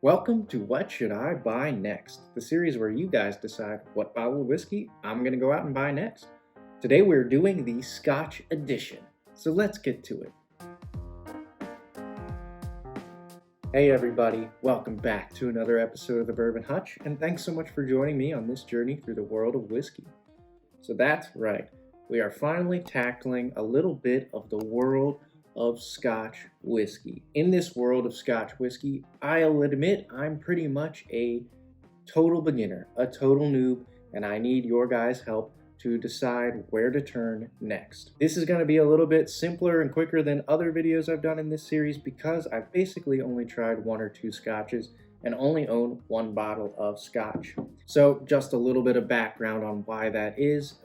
Welcome to What Should I Buy Next, the series where you guys decide what bottle of whiskey I'm going to go out and buy next. Today we're doing the Scotch edition, so let's get to it. Hey everybody, welcome back to another episode of the Bourbon Hutch, and thanks so much for joining me on this journey through the world of whiskey. So that's right, we are finally tackling a little bit of the world of Scotch whiskey. In this world of Scotch whiskey, I'll admit I'm pretty much a total beginner, a total noob, and I need your guys' help to decide where to turn next. This is going to be a little bit simpler and quicker than other videos I've done in this series because I've basically only tried one or two Scotches and only own one bottle of Scotch. So just a little bit of background on why that is.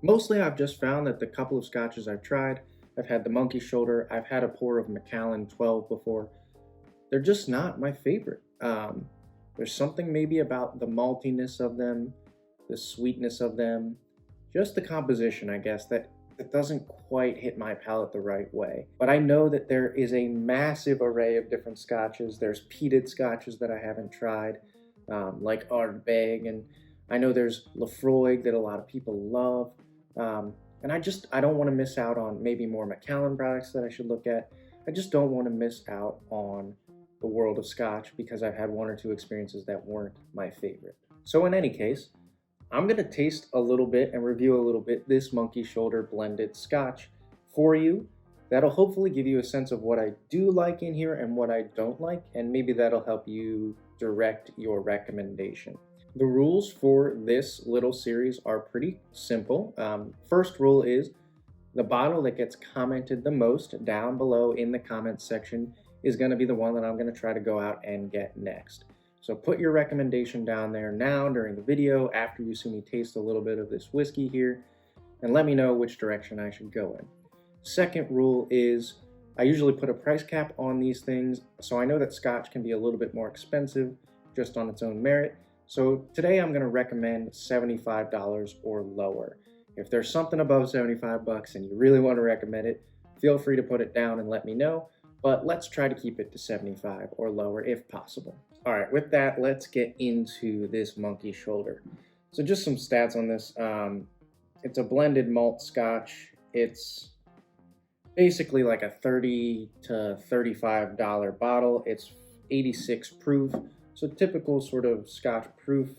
Mostly I've just found that the couple of Scotches I've tried, I've had the Monkey Shoulder, I've had a pour of Macallan 12 before. They're just not my favorite. There's something maybe about the maltiness of them, the sweetness of them, just the composition, I guess, that doesn't quite hit my palate the right way. But I know that there is a massive array of different Scotches. There's peated Scotches that I haven't tried, like Ardbeg, and I know there's Lafroig that a lot of people love. And I don't want to miss out on maybe more Macallan products that I should look at. I just don't want to miss out on the world of Scotch because I've had one or two experiences that weren't my favorite. So in any case, I'm going to taste a little bit and review a little bit this Monkey Shoulder blended Scotch for you. That'll hopefully give you a sense of what I do like in here and what I don't like, and maybe that'll help you direct your recommendation. The rules for this little series are pretty simple. First rule is the bottle that gets commented the most down below in the comments section is going to be the one that I'm going to try to go out and get next. So put your recommendation down there now during the video after you see me taste a little bit of this whiskey here, and let me know which direction I should go in. Second rule is I usually put a price cap on these things, so I know that Scotch can be a little bit more expensive just on its own merit. So today I'm going to recommend $75 or lower. If there's something above 75 bucks and you really want to recommend it, feel free to put it down and let me know, but let's try to keep it to 75 or lower if possible. All right, with that, let's get into this Monkey Shoulder. So just some stats on this. It's a blended malt Scotch. It's basically like a $30 to $35 bottle. It's 86 proof. So typical sort of Scotch proof.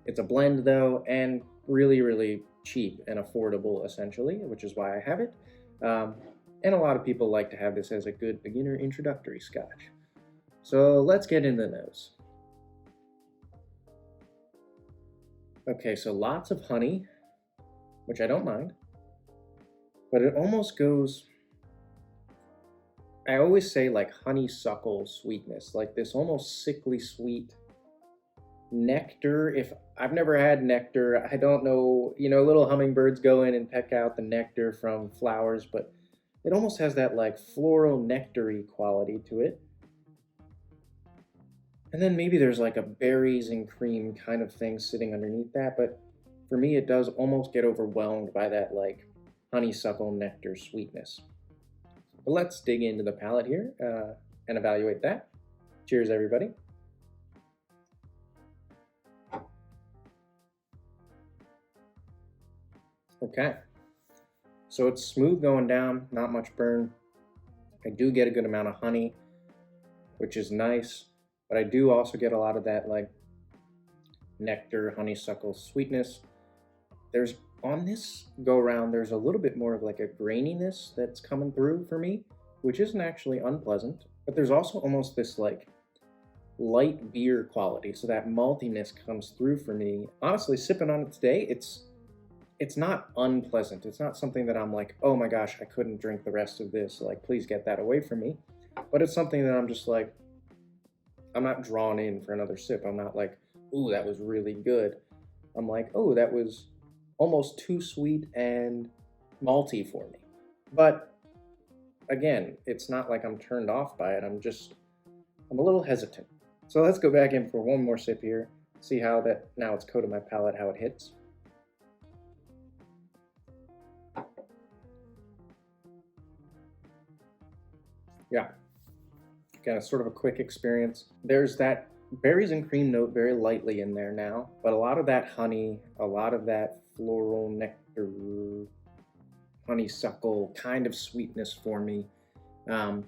It's a blend though, and really, really cheap and affordable essentially, which is why I have it. And a lot of people like to have this as a good beginner introductory Scotch. So let's get into the nose. Okay, so lots of honey, which I don't mind, but it almost goes, I always say like honeysuckle sweetness, like this almost sickly sweet nectar. If I've never had nectar, I don't know, little hummingbirds go in and peck out the nectar from flowers, but it almost has that like floral nectar-y quality to it. And then maybe there's like a berries and cream kind of thing sitting underneath that, but for me it does almost get overwhelmed by that like honeysuckle nectar sweetness. But let's dig into the palate here and evaluate that. Cheers, everybody. Okay, so it's smooth going down, not much burn. I do get a good amount of honey, which is nice, but I do also get a lot of that like nectar, honeysuckle sweetness. On this go around, there's a little bit more of like a graininess that's coming through for me, which isn't actually unpleasant, but there's also almost this like light beer quality. So that maltiness comes through for me. Honestly, sipping on it today, it's not unpleasant. It's not something that I'm like, oh my gosh, I couldn't drink the rest of this. Like, please get that away from me. But it's something that I'm just like, I'm not drawn in for another sip. I'm not like, ooh, that was really good. I'm like, oh, that was almost too sweet and malty for me. But again, it's not like I'm turned off by it. I'm a little hesitant. So let's go back in for one more sip here. See how that, now it's coated my palate, how it hits. Yeah. Again, it's sort of a quick experience. There's that berries and cream note very lightly in there now, but a lot of that honey, a lot of that floral nectar, honeysuckle kind of sweetness for me. And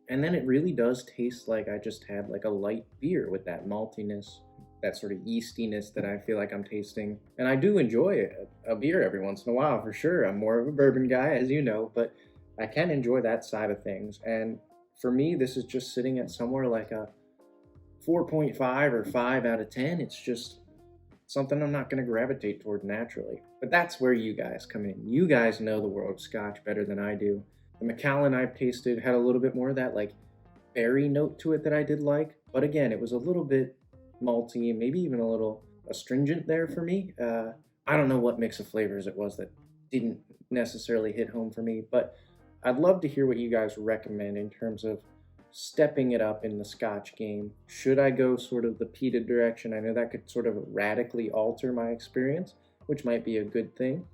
then it really does taste like I just had like a light beer with that maltiness, that sort of yeastiness that I feel like I'm tasting. And I do enjoy a beer every once in a while, for sure. I'm more of a bourbon guy, as you know, but I can enjoy that side of things. And for me, this is just sitting at somewhere like a 4.5 or 5 out of 10. It's just something I'm not going to gravitate toward naturally. But that's where you guys come in. You guys know the world of Scotch better than I do. The Macallan I've tasted had a little bit more of that like berry note to it that I did like. But again, it was a little bit malty and maybe even a little astringent there for me. I don't know what mix of flavors it was that didn't necessarily hit home for me, but I'd love to hear what you guys recommend in terms of stepping it up in the Scotch game. Should I go sort of the peated direction? I know that could sort of radically alter my experience, which might be a good thing.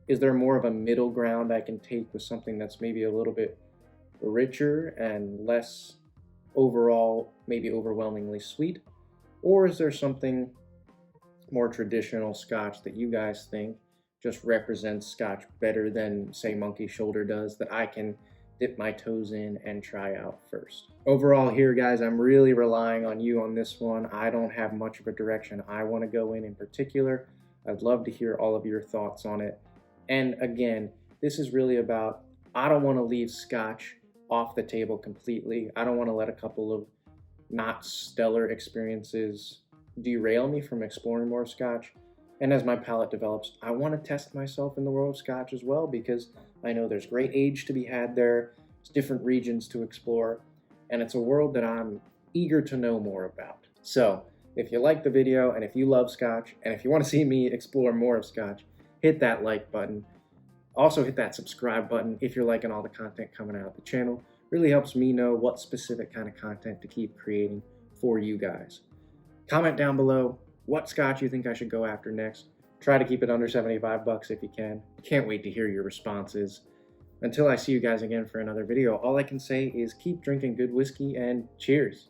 Is there more of a middle ground I can take with something that's maybe a little bit richer and less overall, maybe overwhelmingly sweet? Or is there something more traditional Scotch that you guys think just represents Scotch better than, say, Monkey Shoulder does, that I can dip my toes in and try out first? Overall here, guys, I'm really relying on you on this one. I don't have much of a direction I want to go in particular. I'd love to hear all of your thoughts on it. And again, this is really about, I don't want to leave Scotch off the table completely. I don't want to let a couple of not stellar experiences derail me from exploring more Scotch. And as my palate develops, I want to test myself in the world of Scotch as well, because I know there's great age to be had there, there's different regions to explore, and it's a world that I'm eager to know more about. So if you like the video, and if you love Scotch, and if you want to see me explore more of Scotch, hit that like button. Also hit that subscribe button if you're liking all the content coming out of the channel. Really helps me know what specific kind of content to keep creating for you guys. Comment down below what Scotch you think I should go after next. Try to keep it under 75 bucks if you can. Can't wait to hear your responses. Until I see you guys again for another video, all I can say is keep drinking good whiskey and cheers.